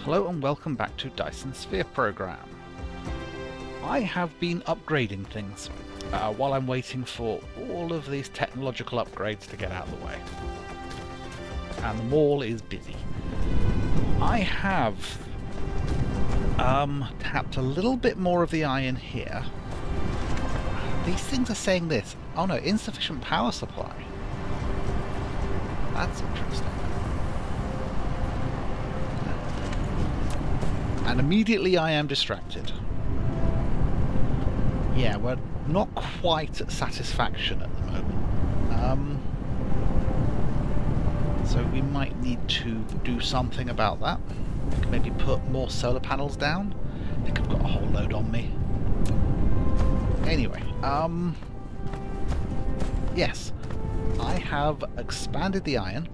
Hello and welcome back to Dyson Sphere Program. I have been upgrading things while I'm waiting for all of these technological upgrades to get out of the way. And the mall is busy. I have tapped a little bit more of the iron here. These things are saying this. Oh no, insufficient power supply. That's interesting. And immediately I am distracted. Yeah, we're not quite at satisfaction at the moment. So we might need to do something about that. Maybe put more solar panels down. I think I've got a whole load on me. Anyway, yes, I have expanded the iron,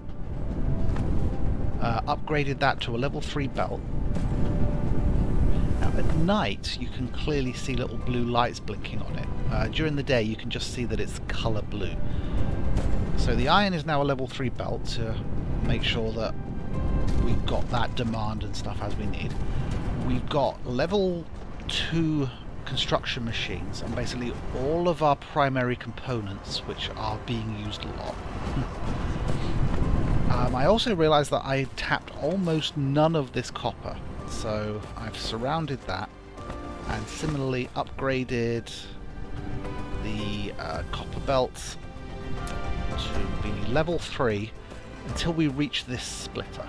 upgraded that to a level 3 belt. Now at night you can clearly see little blue lights blinking on it. During the day you can just see that it's colour blue. So the iron is now a level 3 belt to make sure that we've got that demand and stuff as we need. We've got level 2 construction machines and basically all of our primary components which are being used a lot. I also realised that I tapped almost none of this copper, so I've surrounded that and similarly upgraded the copper belts to be level 3 until we reach this splitter.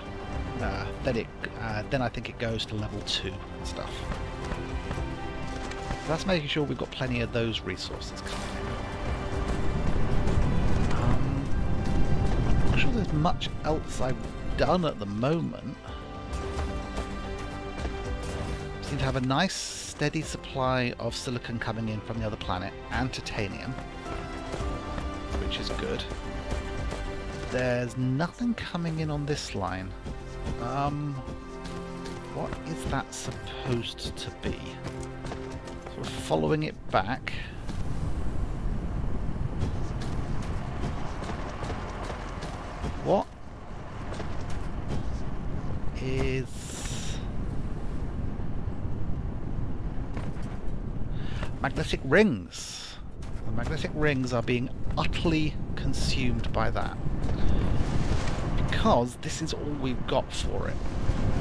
Then I think it goes to level 2 and stuff. So that's making sure we've got plenty of those resources coming in. I'm not sure there's much else I've done at the moment. Seem to have a nice steady supply of silicon coming in from the other planet and titanium, which is good. There's nothing coming in on this line. What is that supposed to be? So we're following it back. What is magnetic rings? The magnetic rings are being utterly consumed by that. Because this is all we've got for it.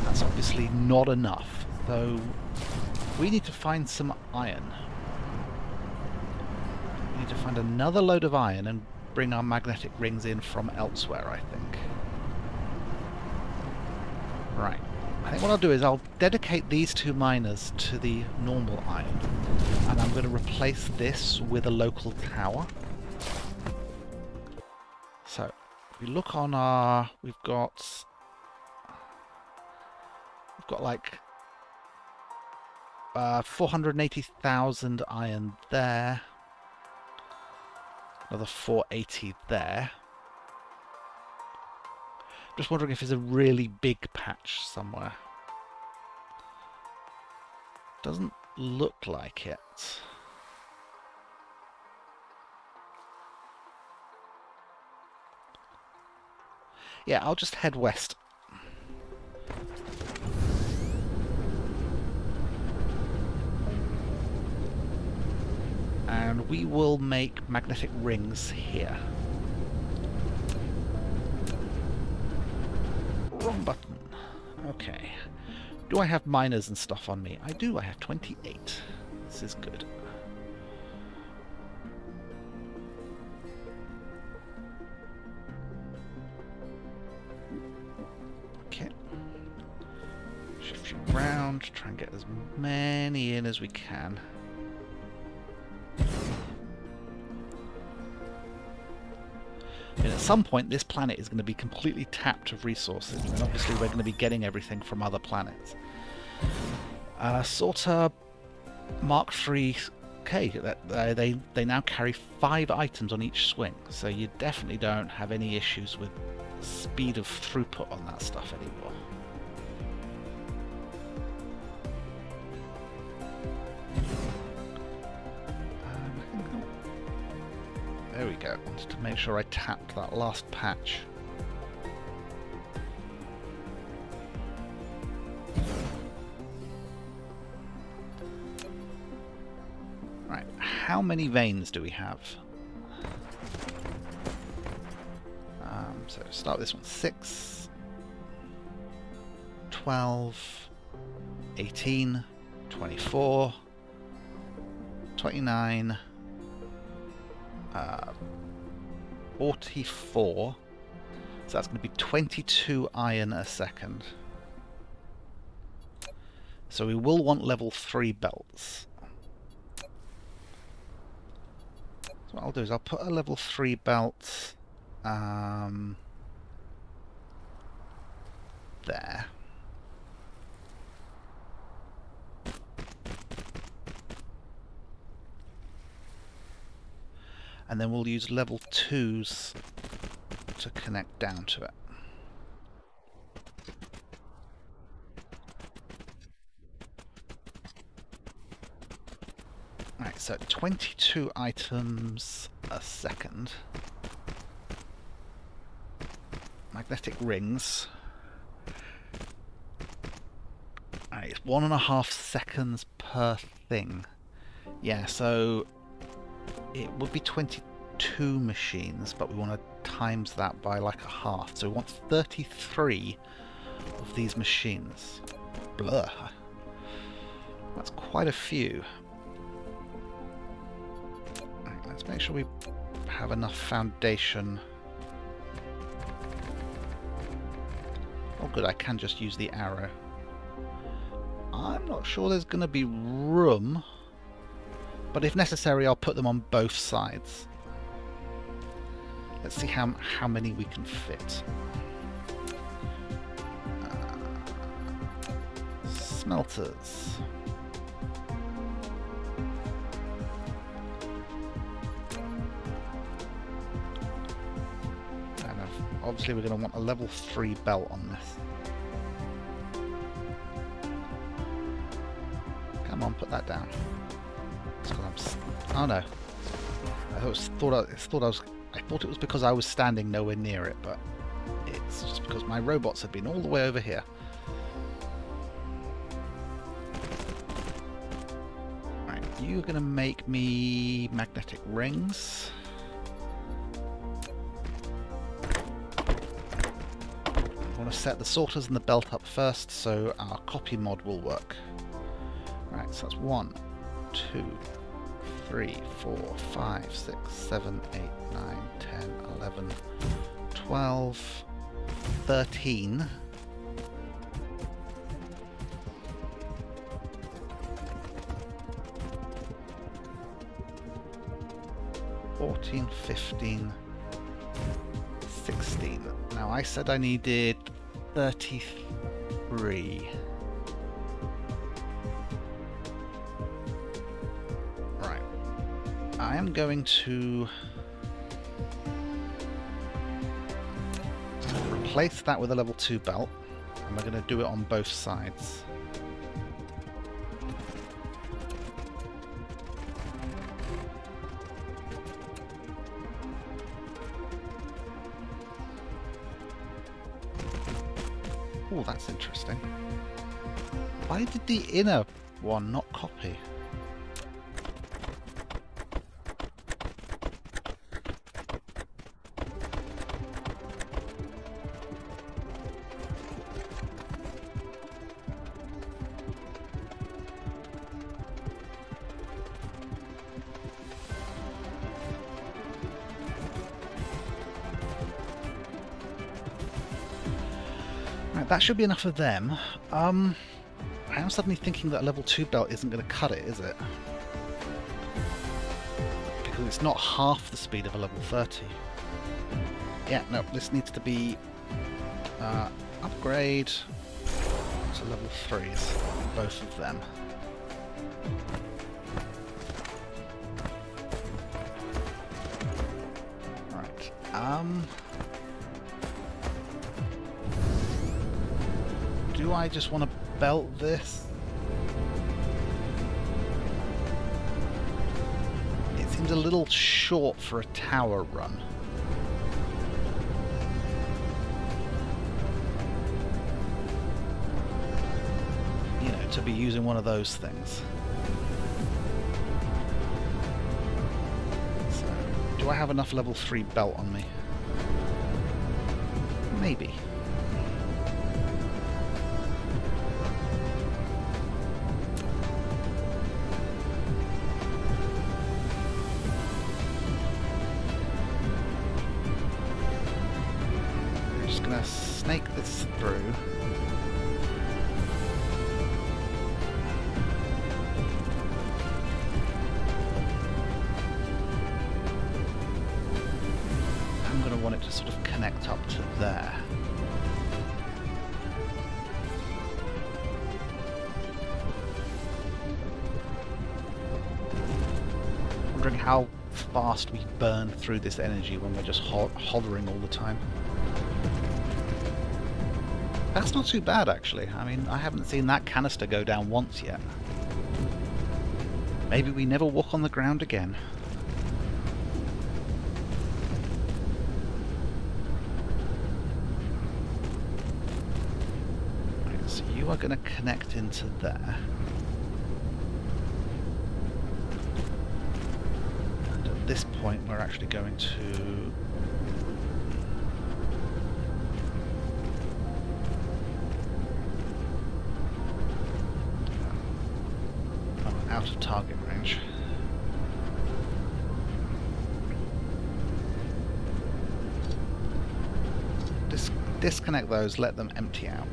That's obviously not enough, though we need to find some iron. We need to find another load of iron and bring our magnetic rings in from elsewhere, I think. Right. I think what I'll do is I'll dedicate these 2 miners to the normal iron, and I'm going to replace this with a local tower. So, if we look on our... we've got like 480,000 iron there. Another 480 there. Just wondering if there's a really big patch somewhere. Doesn't look like it. Yeah, I'll just head west. And we will make magnetic rings here. Wrong button. Okay. Do I have miners and stuff on me? I do. I have 28. This is good. Okay. Shift you around. Try and get as many in as we can. And at some point this planet is going to be completely tapped of resources, and obviously we're going to be getting everything from other planets. Sorta Mark III K, they now carry 5 items on each swing, so you definitely don't have any issues with speed of throughput on that stuff anymore. There we go. Wanted to make sure I tapped that last patch. how many veins do we have? So start with this one. 6, 12, 18, 24, 29, 44. So that's going to be 22 iron a second. So we will want level 3 belts. So what I'll do is I'll put a level 3 belt there. And then we'll use level 2s to connect down to it. Right, so 22 items a second. Magnetic rings. Right, it's 1.5 seconds per thing. Yeah, so it would be 22 machines, but we want to times that by like a half. So we want 33 of these machines. Blur. That's quite a few. Right, let's make sure we have enough foundation. Oh good, I can just use the arrow. I'm not sure there's going to be room, but if necessary I'll put them on both sides. Let's see how many we can fit. Smelters. And obviously we're going to want a level 3 belt on this. Come on, put that down. Oh no! I thought it was because I was standing nowhere near it, but it's just because my robots have been all the way over here. Right, you're going to make me magnetic rings. I want to set the sorters and the belt up first, so our copy mod will work. Right, so that's 1, 2, 3, 4, 5, 6, 7, 8, 9, 10, 11, 12, 13. 14, 15, 16. Now I said I needed 33. I am going to replace that with a level 2 belt, and we're going to do it on both sides. Oh, that's interesting. Why did the inner one not copy? That should be enough of them. I am suddenly thinking that a level 2 belt isn't going to cut it, is it? Because it's not half the speed of a level 30. Yeah, no, this needs to be upgrade to level 3s, both of them. Right, do I just want to belt this? It seems a little short for a tower run. You know, to be using one of those things. Do I have enough level 3 belt on me? Maybe. I'm just gonna snake this through. Want it to sort of connect up to there. Wondering how fast we burn through this energy when we're just hovering all the time. That's not too bad, actually. I mean, I haven't seen that canister go down once yet. Maybe we never walk on the ground again. Are going to connect into there. And at this point we're actually going to out of target range. Disconnect those, let them empty out.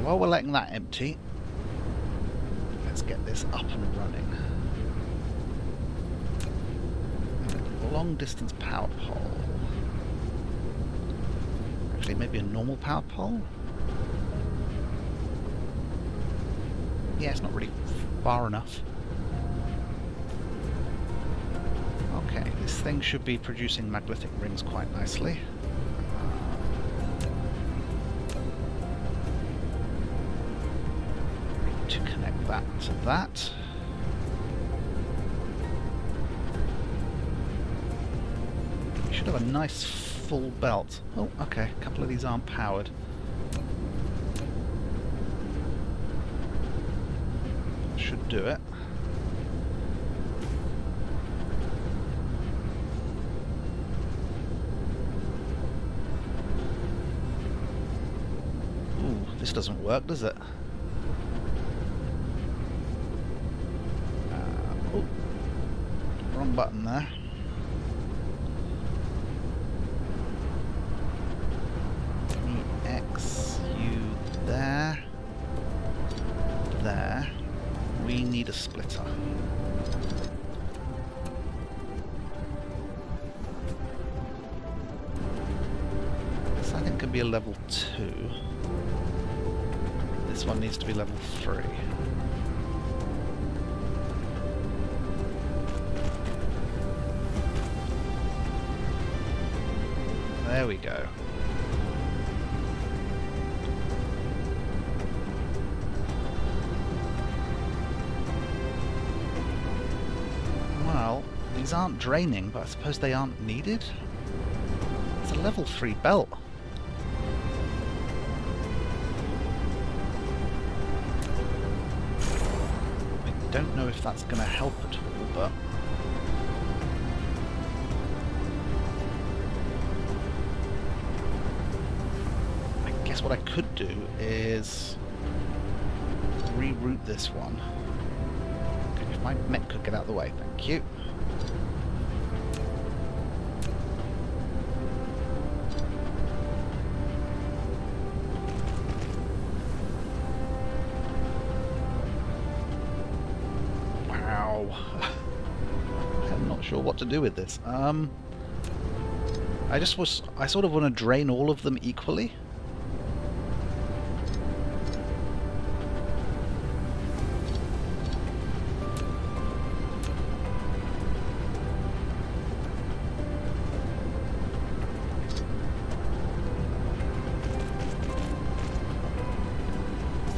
While we're letting that empty, let's get this up and running. Long distance power pole. Actually, maybe a normal power pole? Yeah, it's not really far enough. Okay, this thing should be producing magnetic rings quite nicely. That to that. We should have a nice full belt. Oh, okay, a couple of these aren't powered. That should do it. Ooh, this doesn't work, does it? Wrong button there. EX, you there. There. We need a splitter. This I think could be a level 2. This one needs to be level 3. There we go. Well, these aren't draining, but I suppose they aren't needed. It's a level 3 belt. I don't know if that's going to help at all, but... what I could do is reroute this one. Okay, if my mech could get out of the way, thank you. Wow. I'm not sure what to do with this. I sort of want to drain all of them equally.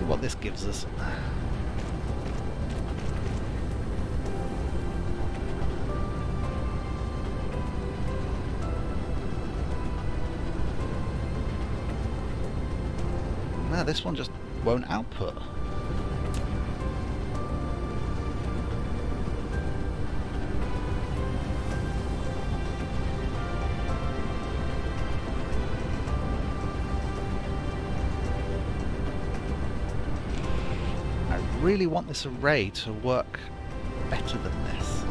What this gives us. No, this one just won't output. I really want this array to work better than this.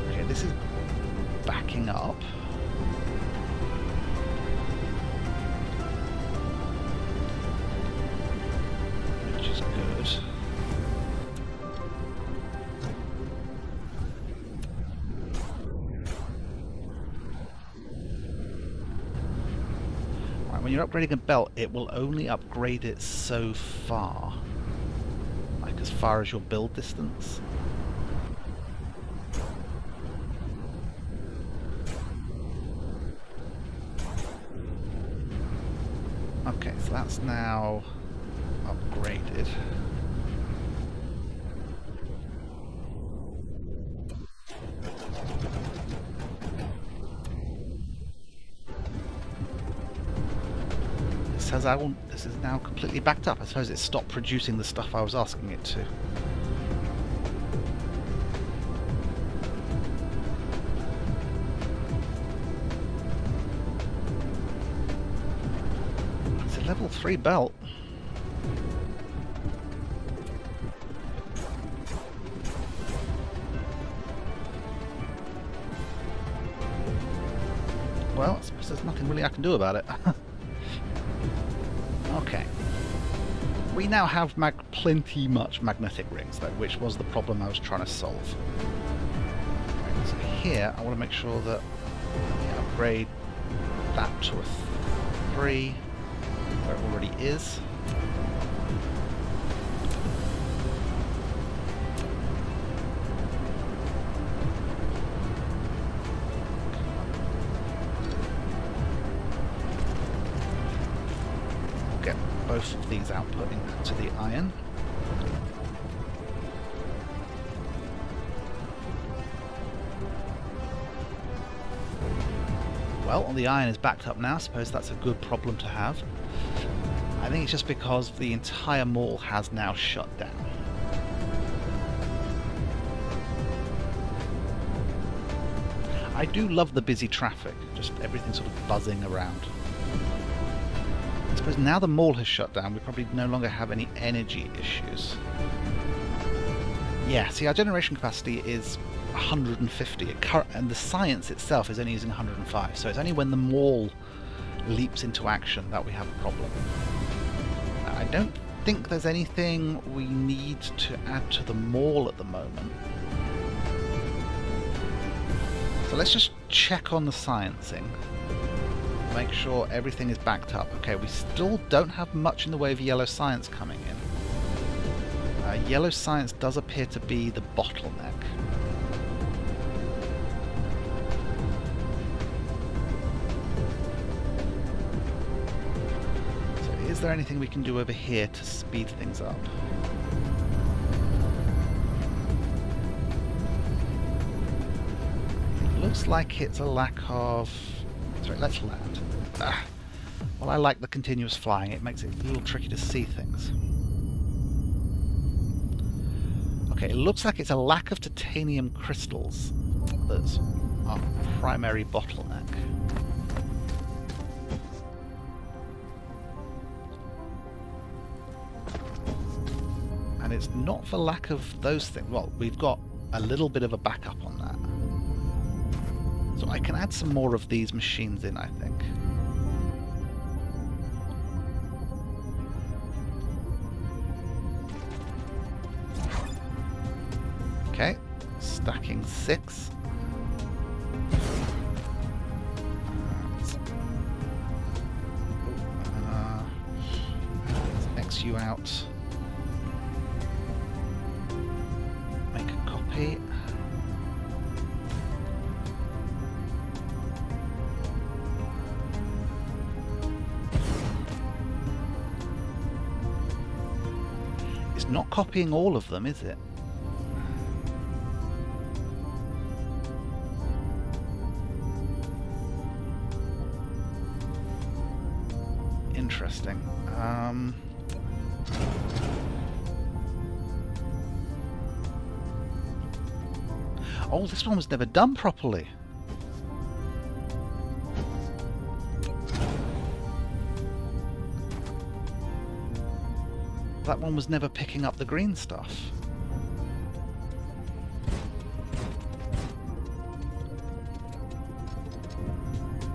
Okay, this is backing up. Which is good. When you're upgrading a belt, it will only upgrade it so far. Like as far as your build distance. Okay, so that's now upgraded. This is now completely backed up. I suppose it stopped producing the stuff I was asking it to. It's a level 3 belt. Well, I suppose there's nothing really I can do about it. Okay. We now have plenty much magnetic rings, though, which was the problem I was trying to solve. Right, so here, I want to make sure that I upgrade that to a 3, where it already is. Both of these outputting to the iron. Well, the iron is backed up now. I suppose that's a good problem to have. I think it's just because the entire mall has now shut down. I do love the busy traffic, just everything sort of buzzing around. I suppose now the mall has shut down, we probably no longer have any energy issues. Yeah, see, our generation capacity is 150, and the science itself is only using 105, so it's only when the mall leaps into action that we have a problem. I don't think there's anything we need to add to the mall at the moment. So let's just check on the sciencing. Make sure everything is backed up. Okay, we still don't have much in the way of yellow science coming in. Yellow science does appear to be the bottleneck. So is there anything we can do over here to speed things up? It looks like it's a lack of... Sorry, let's land. Well, I like the continuous flying. It makes it a little tricky to see things. Okay, it looks like it's a lack of titanium crystals that's our primary bottleneck. And it's not for lack of those things. Well, we've got a little bit of a backup on that. So I can add some more of these machines in, I think. Okay, stacking 6. Let's X you out. Make a copy. It's not copying all of them, is it? interesting. Oh, this one was never done properly. That one was never picking up the green stuff.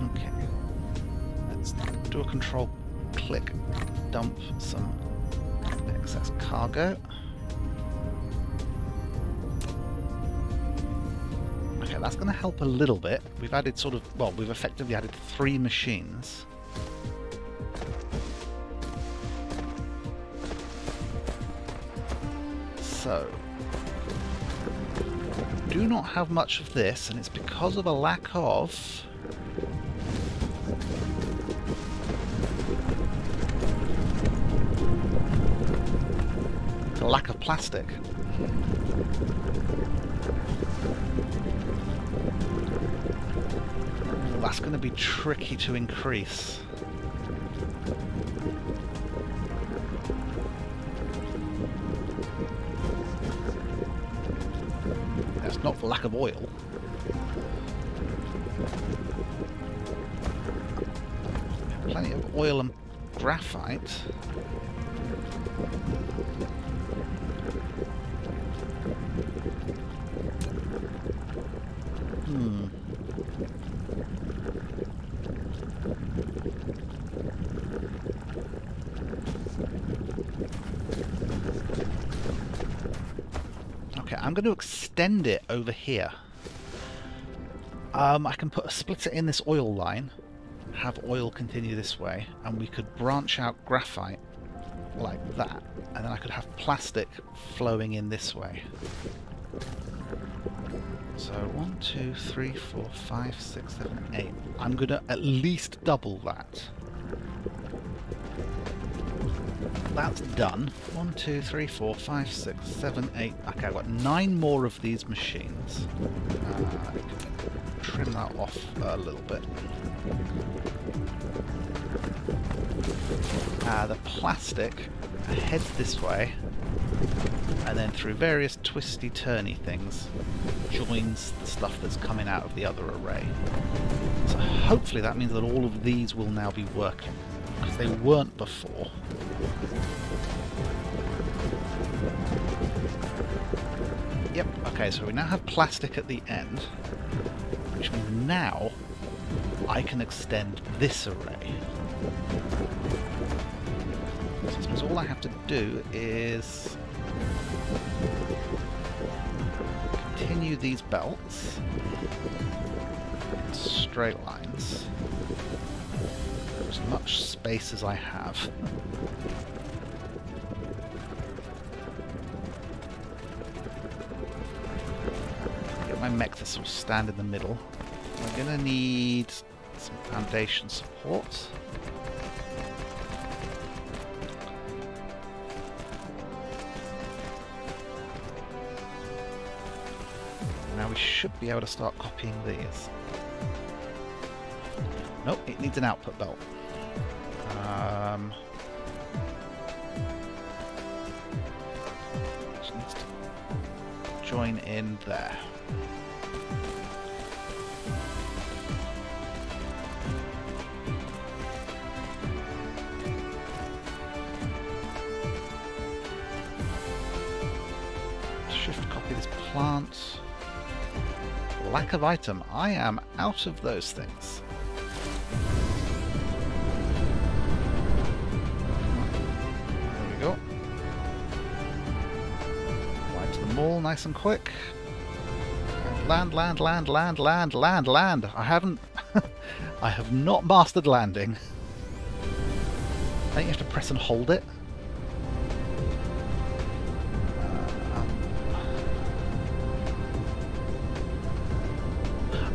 Okay. Let's do a control click, dump some excess cargo. Okay, that's going to help a little bit. We've added sort of, well, we've effectively added 3 machines. So, do not have much of this, and it's because of a lack of plastic. That's going to be tricky to increase. That's not for lack of oil. Plenty of oil and graphite. Okay, I'm going to extend it over here. I can put a splitter in this oil line, have oil continue this way, and we could branch out graphite like that, and then I could have plastic flowing in this way. So 1, 2, 3, 4, 5, 6, 7, 8. I'm going to at least double that. That's done. 1, 2, 3, 4, 5, 6, 7, 8. Okay, I've got 9 more of these machines. Trim that off a little bit. The plastic heads this way, and then through various twisty-turny things joins the stuff that's coming out of the other array. So hopefully that means that all of these will now be working, because they weren't before. Yep, okay, so we now have plastic at the end, which means now I can extend this array. So I suppose all I have to do is continue these belts in straight lines for as much space as I have. Get my mech to sort of stand in the middle. I'm going to need some foundation support. Now we should be able to start copying these. Nope, it needs an output belt. Just needs to join in there. Shift copy this plant. Lack of item. I am out of those things. There we go. Right to the mall, nice and quick. Land, land, land, land, land, land, land. I haven't... I have not mastered landing. I think you have to press and hold it.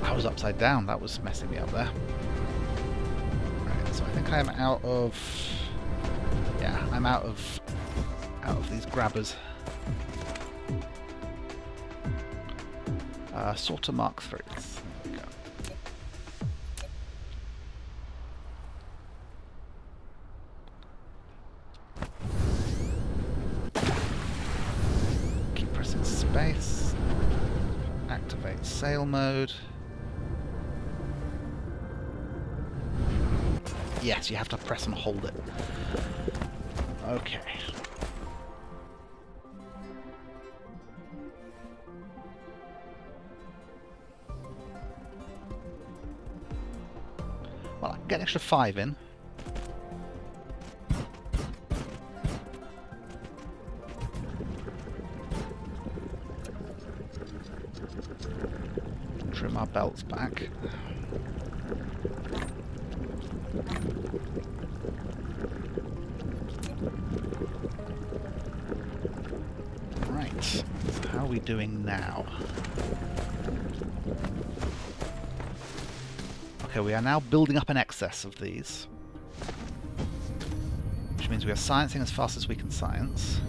I was upside down, that was messing me up there. Right, so I think I'm out of... Yeah, I'm out of these grabbers. Sorter Mark 3s. There we go. base. Activate sail mode. Yes, you have to press and hold it. Okay. Well, I can get an extra 5 in. Trim our belts back. Right, so how are we doing now? Okay, we are now building up an excess of these, which means we are sciencing as fast as we can science.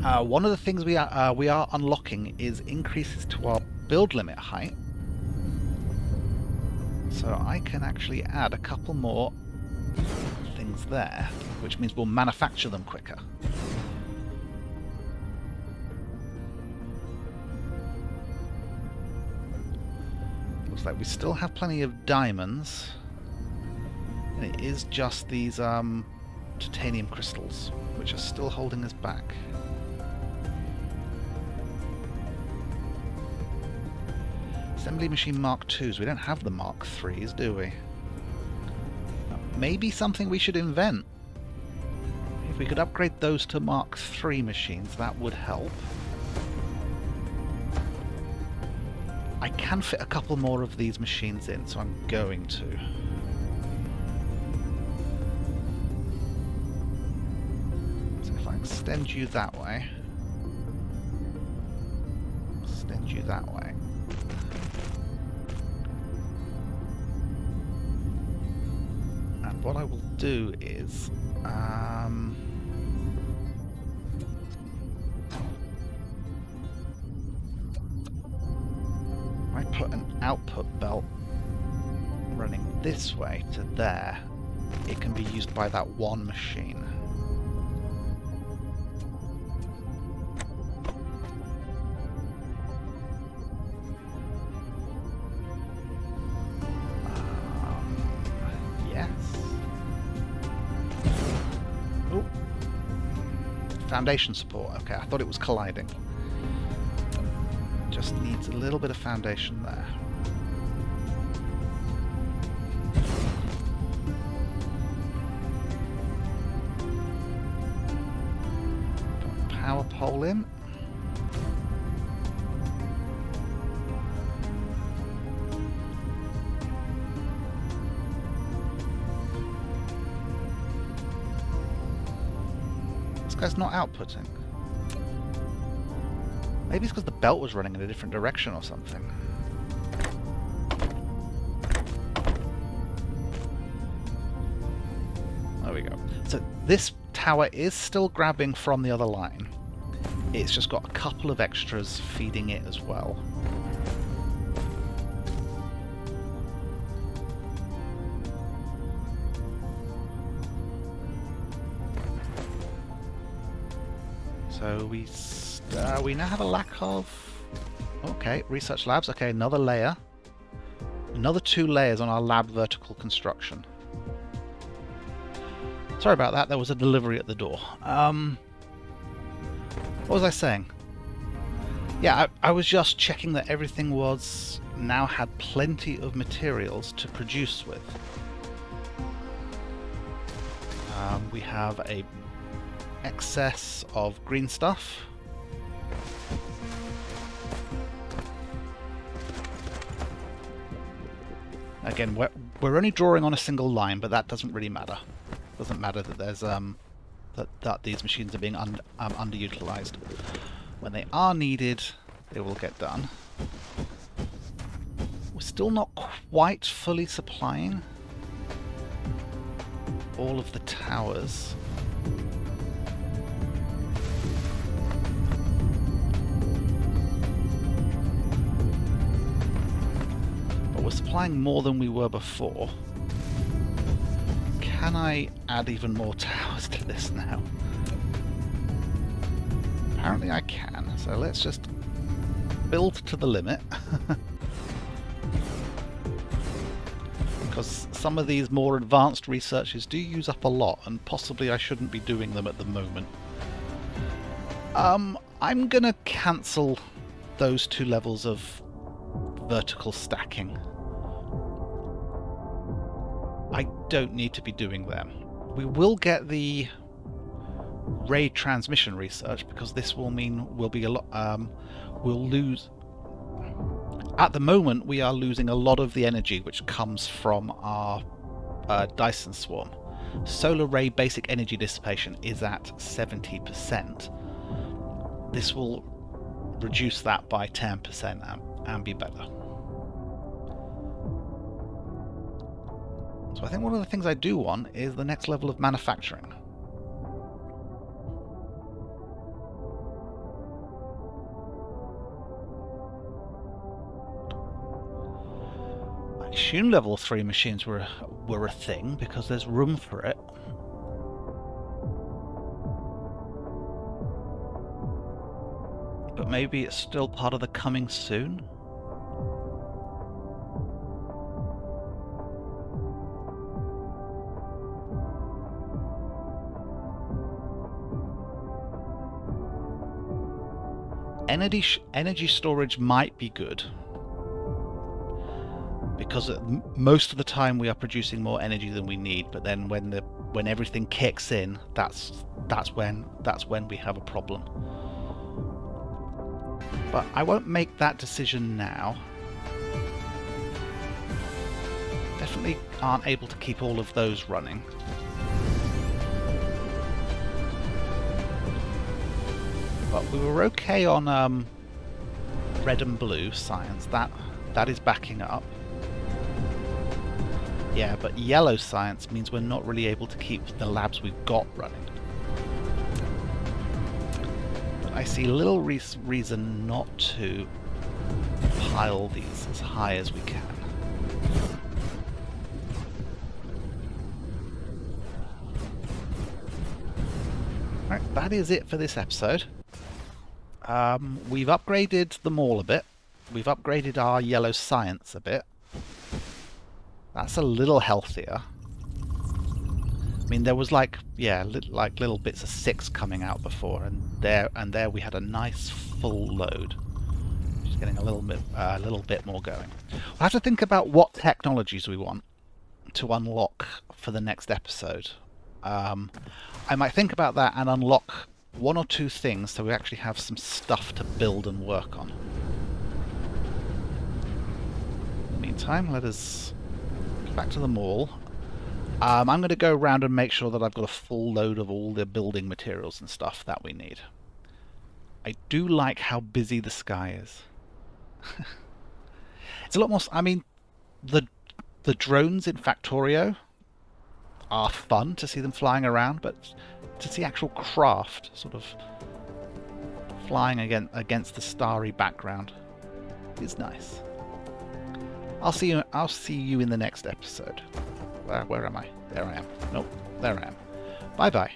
One of the things we are unlocking is increases to our build limit height, so I can actually add a couple more things there, which means we'll manufacture them quicker. Looks like we still have plenty of diamonds, and it is just these titanium crystals which are still holding us back. Assembly machine Mark IIs. We don't have the Mark IIIs, do we? Maybe something we should invent. If we could upgrade those to Mark III machines, that would help. I can fit a couple more of these machines in, so I'm going to. So if I extend you that way, extend you that way. And what I will do is I put an output belt running this way to there. It can be used by that one machine. Yes. Oh. Foundation support. Okay, I thought it was colliding. Just needs a little bit of foundation there. Put a power pole in. This guy's not outputting. Maybe it's because the belt was running in a different direction or something. There we go. So this tower is still grabbing from the other line. It's just got a couple of extras feeding it as well. So we now have a lack of... Okay, research labs. Okay, another layer. Another 2 layers on our lab vertical construction. Sorry about that, there was a delivery at the door. What was I saying? Yeah, I was just checking that everything was... now had plenty of materials to produce with. We have a excess of green stuff. Again, we're only drawing on a single line, but that doesn't really matter. Doesn't matter that there's that these machines are being underutilized. When they are needed, they will get done. We're still not quite fully supplying all of the towers. We're supplying more than we were before. Can I add even more towers to this now? Apparently I can, So let's just build to the limit. Because some of these more advanced researches do use up a lot, and possibly I shouldn't be doing them at the moment. I'm gonna cancel those 2 levels of vertical stacking. I don't need to be doing them. We will get the ray transmission research, because this will mean we'll be a lot. We'll lose. At the moment, we are losing a lot of the energy which comes from our Dyson swarm. Solar ray basic energy dissipation is at 70%. This will reduce that by 10% and be better. So I think one of the things I do want is the next level of manufacturing. I assume level 3 machines were a thing because there's room for it. But maybe it's still part of the coming soon. Energy storage might be good, because most of the time we are producing more energy than we need, but then when everything kicks in, that's when we have a problem. But I won't make that decision now. Definitely aren't able to keep all of those running. But we were okay on red and blue science. That is backing up. Yeah, but yellow science means we're not really able to keep the labs we've got running. But I see little reason not to pile these as high as we can. Right, that is it for this episode. We've upgraded them all a bit. We've upgraded our yellow science a bit. That's a little healthier. I mean, there was like little bits of 6 coming out before, and there we had a nice full load. Just getting a little bit more going. We'll have to think about what technologies we want to unlock for the next episode. I might think about that and unlock 1 or 2 things so we actually have some stuff to build and work on. In the meantime, let us get back to the mall. I'm going to go around and make sure that I've got a full load of all the building materials and stuff that we need. I do like how busy the sky is. It's a lot more... I mean, the drones in Factorio are fun to see them flying around, but to see actual craft sort of flying against the starry background is nice. I'll see you in the next episode. Where am I? There I am. Nope, there I am. Bye bye.